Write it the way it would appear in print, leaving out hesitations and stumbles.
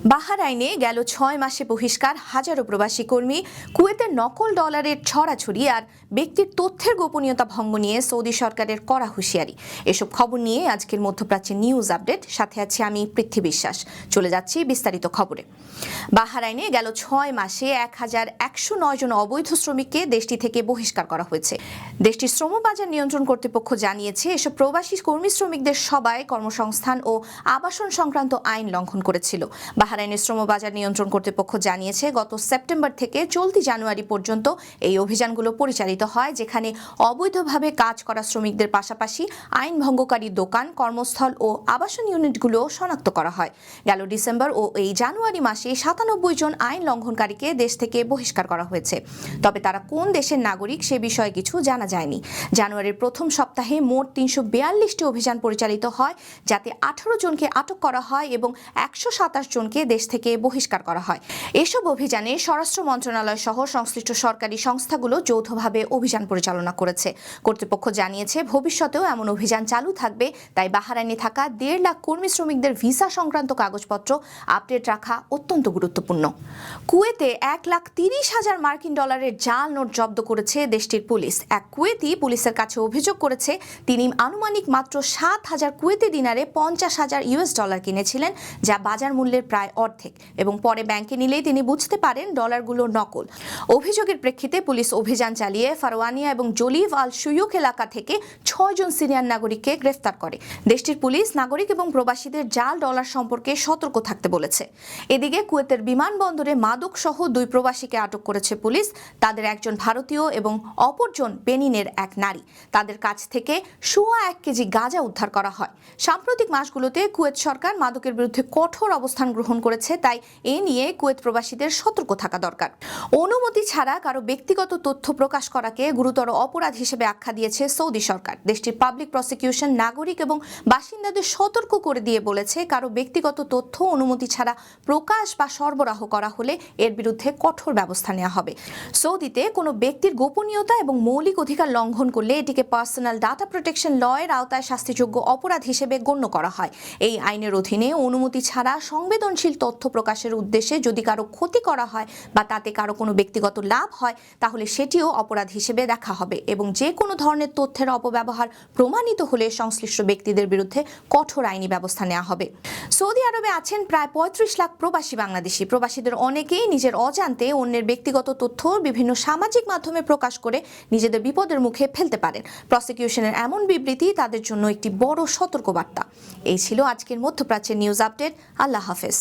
বাহরাইনে গেল ৬ মাসে বহিষ্কার হাজারো প্রবাসী কর্মী, কুয়েতের নকল ডলারের ছড়াছড়ি আর ব্যক্তির তথ্যের গোপনীয়তা ভঙ্গ নিয়ে সৌদি সরকারের কড়া হুঁশিয়ারি। এসব খবর নিয়ে আজকের মধ্যপ্রাচ্যের নিউজ আপডেট, সাথে আছি আমি পৃথ্বী বিশ্বাস। চলে যাচ্ছি বিস্তারিত খবরে। বাহরাইনে গেল ৬ মাসে ১,১০৯ জন অবৈধ শ্রমিককে দেশটি থেকে বহিষ্কার করা হয়েছে। দেশটির শ্রম বাজার নিয়ন্ত্রণ কর্তৃপক্ষ জানিয়েছে, এসব প্রবাসী কর্মী শ্রমিকদের সবাই কর্মসংস্থান ও আবাসন সংক্রান্ত আইন লঙ্ঘন করেছিল। বাহরাইনের শ্রম বাজার নিয়ন্ত্রণ কর্তৃপক্ষ জানিয়েছে, গত সেপ্টেম্বর থেকে চলতি জানুয়ারি পর্যন্ত এই অভিযানগুলো পরিচালিত হয়, যেখানে অবৈধভাবে কাজ করা শ্রমিকদের পাশাপাশি আইন ভঙ্গকারী দোকান, কর্মস্থল ও আবাসন ইউনিটগুলো শনাক্ত করা হয়। গেল ডিসেম্বর ও এই জানুয়ারি মাসে ৯৭ জন আইন লঙ্ঘনকারীকে দেশ থেকে বহিষ্কার করা হয়েছে। তবে তারা কোন দেশের নাগরিক সে বিষয়ে কিছু জানা যায়নি। জানুয়ারির প্রথম সপ্তাহে মোট ৩৪২টি অভিযান পরিচালিত হয়, যাতে ১৮ জনকে আটক করা হয় এবং ১২৭ জনকে দেশ থেকে বহিষ্কার করা হয়। এসব অভিযানে স্বরাষ্ট্র মন্ত্রণালয় সহ সংশ্লিষ্ট সরকারি সংস্থাগুলো যৌথভাবে অভিযান পরিচালনা করেছে। কর্তৃপক্ষ জানিয়েছে, ভবিষ্যতেও এমন অভিযান চালু থাকবে, তাই বাহরাইনে থাকা ১.৫ লাখ কর্মী শ্রমিকদের ভিসা সংক্রান্ত কাগজপত্র আপডেট রাখা অত্যন্ত গুরুত্বপূর্ণ। কুয়েতে ১,৩০,০০০ মার্কিন ডলারের জাল নোট জব্দ করেছে দেশটির পুলিশ। এক কুয়েতি পুলিশের কাছে অভিযোগ করেছে, তিনি আনুমানিক মাত্র ৭,০০০ কুয়েতি দিনারে $৫০,০০০ কিনেছিলেন, যা বাজার মূল্যের প্রায় অর্ধেক, এবং পরে ব্যাংকে নিলেই তিনি বুঝতে পারেন ডলারগুলো নকল। অভিযোগের প্রেক্ষিতে পুলিশ অভিযান চালিয়ে ফারওয়ানিয়া এবং জলিভ আল শুয়ুখ এলাকা থেকে ৬ জন সিরিয়ান নাগরিককে গ্রেফতার করে। দেশটির পুলিশ নাগরিক এবং প্রবাসীদের জাল ডলার সম্পর্কে সতর্ক থাকতে বলেছে। এদিকে কুয়েতের বিমানবন্দরে মাদক সহ ২ প্রবাসীকে আটক করেছে পুলিশ। তাদের একজন ভারতীয় এবং অপরজন বেনিনের এক নারী। তাদের কাছ থেকে ১.৫ কেজি গাঁজা উদ্ধার করা হয়। সাম্প্রতিক মাসগুলোতে কুয়েত সরকার মাদকের বিরুদ্ধে কঠোর অবস্থান গ্রহণ করেছে, তাই এ নিয়ে কুয়েত প্রবাসীদের সতর্ক থাকা দরকার। অনুমতি ছাড়া কারো ব্যক্তিগত তথ্য প্রকাশ করাকে গুরুতর অপরাধ হিসেবে আখ্যা দিয়েছে সৌদি সরকার। দেশটির পাবলিক প্রসিকিউশন নাগরিক এবং বাসিন্দাদের সতর্ক করে দিয়ে বলেছে, কারো ব্যক্তিগত তথ্য অনুমতি ছাড়া প্রকাশ বা সরবরাহ করা হলে এর বিরুদ্ধে কঠোর ব্যবস্থা নেওয়া হবে। সৌদিতে কোনো ব্যক্তির গোপনীয়তা এবং মৌলিক অধিকার লঙ্ঘন করলে এটিকে পার্সোনাল ডাটা প্রোটেকশন ল এর আওতায় শাস্তিযোগ্য অপরাধ হিসেবে গণ্য করা হয়। এই আইনের অধীনে অনুমতি ছাড়া সংবেদনশীল তথ্য প্রকাশের উদ্দেশ্যে যদি কারো ক্ষতি করা হয় বা তাতে কারো কোনো ব্যক্তিগত লাভ হয়, তাহলে সেটিও অপরাধ হিসেবে দেখা হবে, এবং যে কোনো ধরনের তথ্যের অপব্যবহার প্রমাণিত হলে সংশ্লিষ্ট ব্যক্তিদের বিরুদ্ধে কঠোর আইনি ব্যবস্থা নেওয়া হবে। সৌদি আরবে আছেন প্রায় ৩৫ লাখ প্রবাসী বাংলাদেশি। প্রবাসীদের অনেকেই নিজের অজান্তে অন্যের ব্যক্তিগত তথ্য বিভিন্ন সামাজিক মাধ্যমে প্রকাশ করে নিজেদের বিপদের মুখে ফেলতে পারেন। প্রসিকিউশনের এমন বিবৃতি তাদের জন্য একটি বড় সতর্কবার্তা। এই ছিল আজকের মধ্যপ্রাচ্যের নিউজ আপডেট। আল্লাহ হাফেজ।